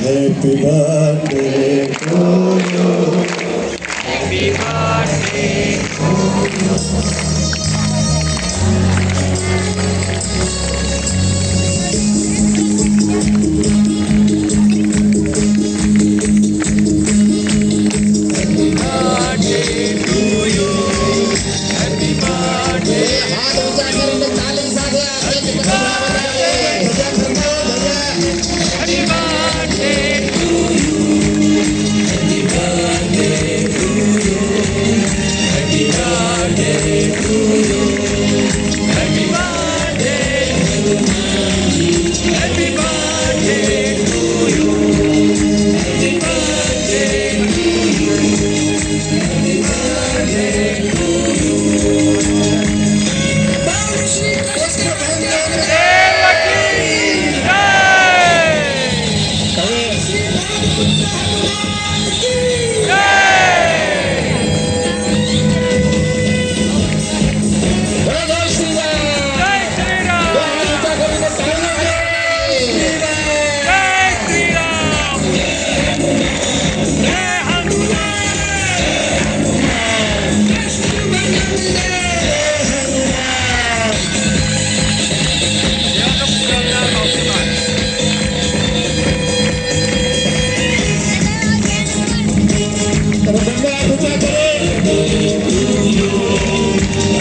Happy birthday to you. Happy birthday to you. Happy birthday to you. Happy birthday. हाथ ऊंचा કરીને તાલી સાથે Happy birthday. Happy birthday to you. Happy birthday to you. Happy birthday to you. Happy birthday. Happy birthday to you. Happy birthday to you. Happy birthday to you. Shri Krishna ભગવાન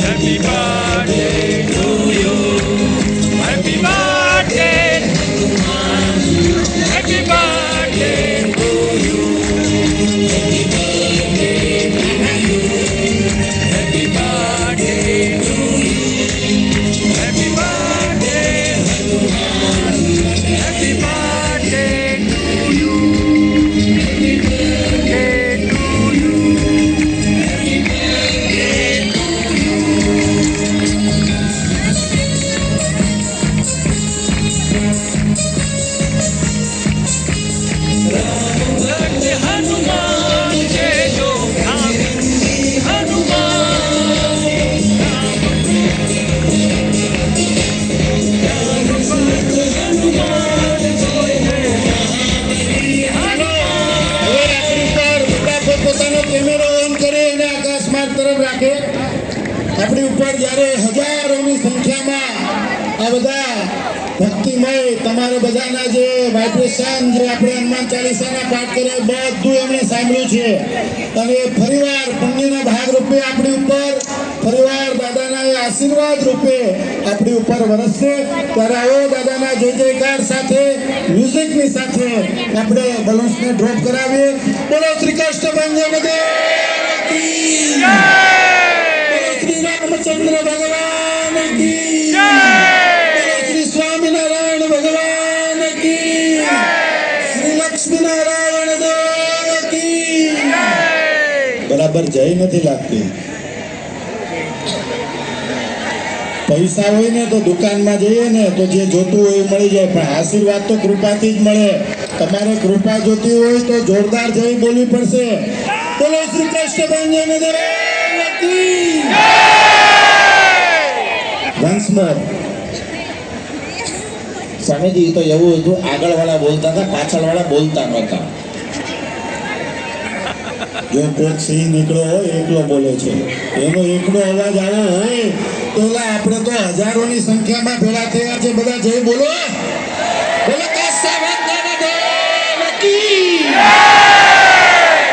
Happy birthday to you. Happy birthday. Happy birthday to you. Happy birthday to you. Happy birthday to you. Happy birthday. Happy birthday to you. Happy birthday to you. Happy birthday to you. भक्त हनुमान जय जो भाविनी हनुमान भक्त हनुमान जय હવે આપણી ઉપર બધા પોતાનો કેમેરો ઓન કરે અને આકાશ માર્ગ તરફ રાખે. આપણી ઉપર જ્યારે હજારોની સંખ્યામાં આ બધા ભક્તિમય તમારા બધાના જે વાઇબ્રેશન જે આપણે હનુમાન ચાલીસાના પાઠ કર્યા બધું એમણે સાંભળ્યું છે અને ફરીવાર પુણ્યના ભાગ રૂપે આપણી ઉપર ફરીવાર દાદાના એ આશીર્વાદ રૂપે આપણી ઉપર વરસશે. ત્યારે આવો દાદાના જય જયકાર સાથે મ્યુઝિકની સાથે આપણે બલૂન્સને ડ્રોપ કરાવીએ. બોલો શ્રી કૃષ્ણ ભગવાન દેવ કી જય. બોલો શ્રી રામચંદ્ર ભગવાન કી જય. બોલો શ્રી સ્વામિનારાયણ ભગવાન કી જય. શ્રી લક્ષ્મીનારાયણ દેવ કી જય. બરાબર જય નથી લાગતી. પૈસા હોય ને તો દુકાનમાં જઈએ ને તો જે જોતું હોય એ મળી જાય, પણ આશીર્વાદ તો કૃપાથી જ મળે. તમારે કૃપા જોતી હોય તો જોરદાર જય બોલવી પડશે. બોલો શ્રી કૃષ્ણ ભગવાન દેવ કી જય. વન્સ મોર. સ્વામીજી તો એવું હતું, આગળવાળા બોલતા હતા, પાછળવાળા બોલતા નહોતા. જો કોક સિંહ નીકળ્યો હોય એકલો બોલે છે, એનો એકલો અવાજ આવ્યો હોય તો એલા આપણે તો હજારોની સંખ્યામાં ભેળા થયા છે. બધા જય બોલો. બોલો કાશી ભગવાન દેવ કી જય.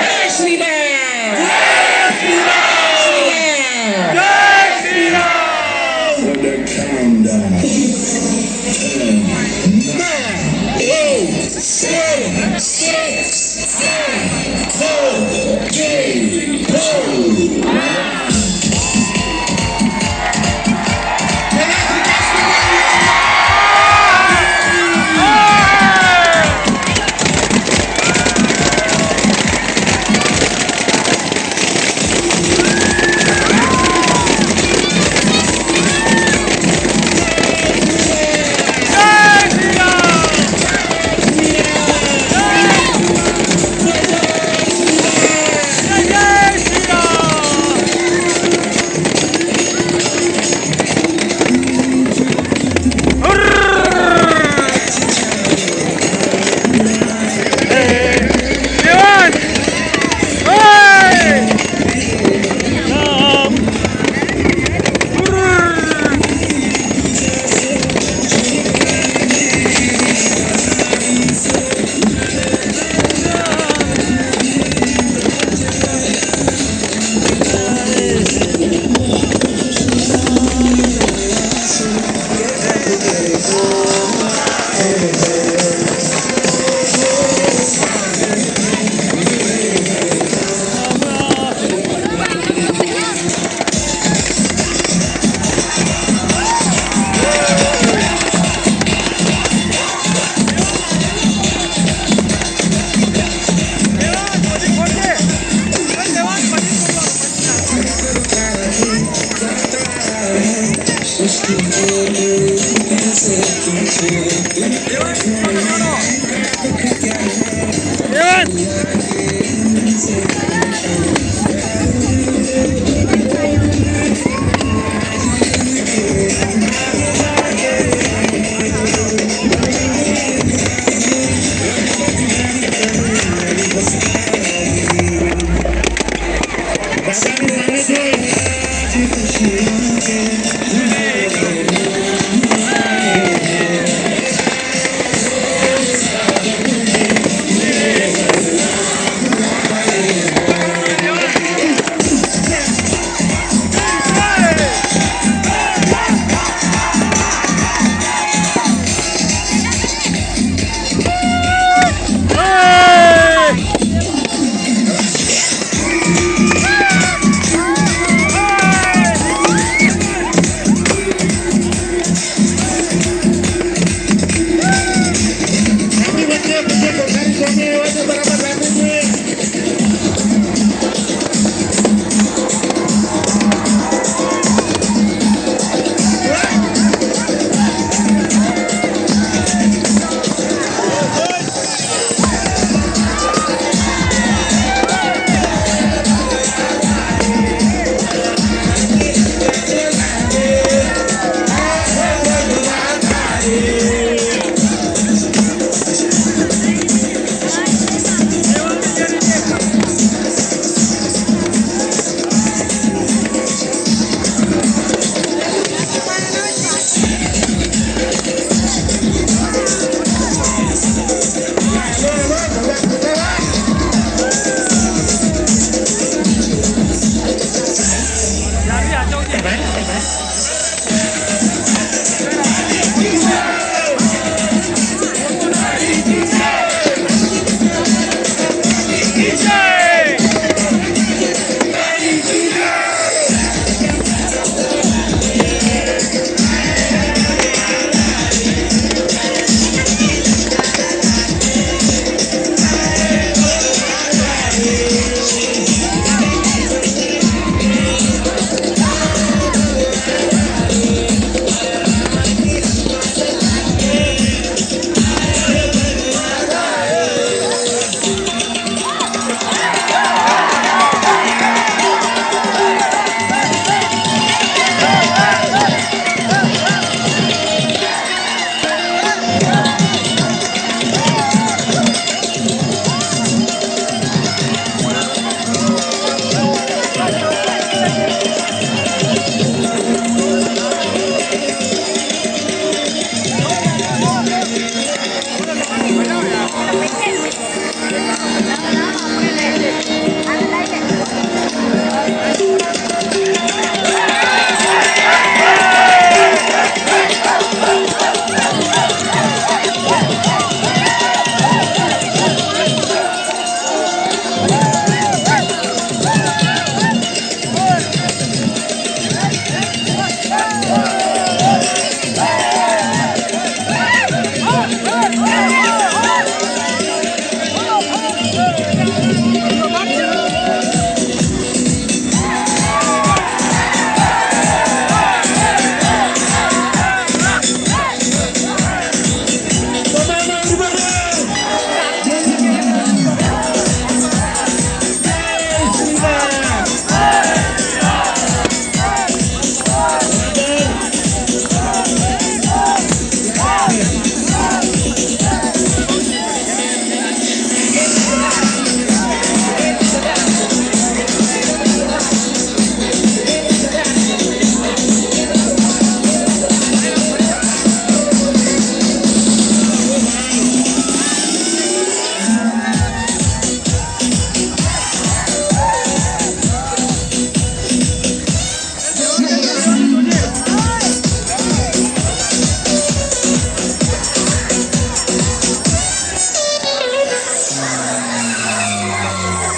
જય શ્રી રામ. જય શ્રી રામ. जय Shri Ram. Put the countdown. 10, 9, 8, 7, 6, 5, 4, 3, 2, 1.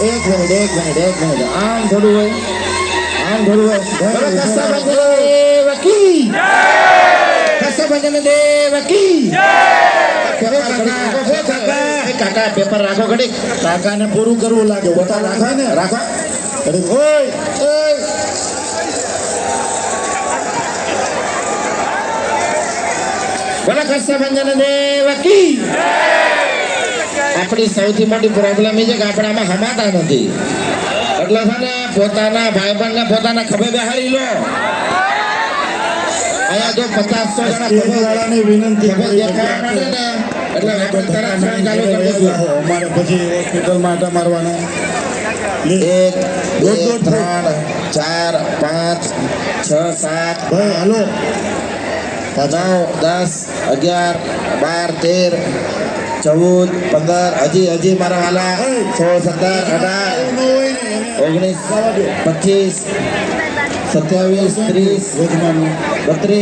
એક મિનિટ આમ થોડું હોય બોલો કષ્ટભંજન દેવકી કષ્ટભંજન દેવકી કાકા પેપર રાખો ઘડીક કાકાને પૂરું કરવું લાગે ઓટા રાખો ને રાખો ઘડીક ઓય ઓય બોલો કષ્ટભંજન દેવકી આપણી સૌથી મોટી પ્રોબ્લેમ એ છે કે આપણે આમાં હમાતા નથી એટલે છે ને પોતાના ભાઈબંધને પોતાના ખભે બેહાડી લો અહીંયા જો 50-100 જણા ખભે વાળાની વિનંતી ખભે દેખાડવા માટે ને એટલે આપણે તરત ફોન ચાલુ કરી દઈશું અમારે પછી હોસ્પિટલમાં આટા મારવાના 1 2 3 4 5 6 7 ભાઈ હાલો 9 10 11 12 13 14 15 હજી મારા વાલા 16 17 18 19 20 27 30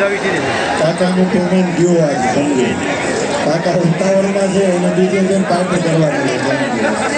32 કાકાનું પેમેન્ટ ગયું આજે સમજો કાકા ઉતાવળમાં છે અને બીજે પાર્ટી કરવાની છે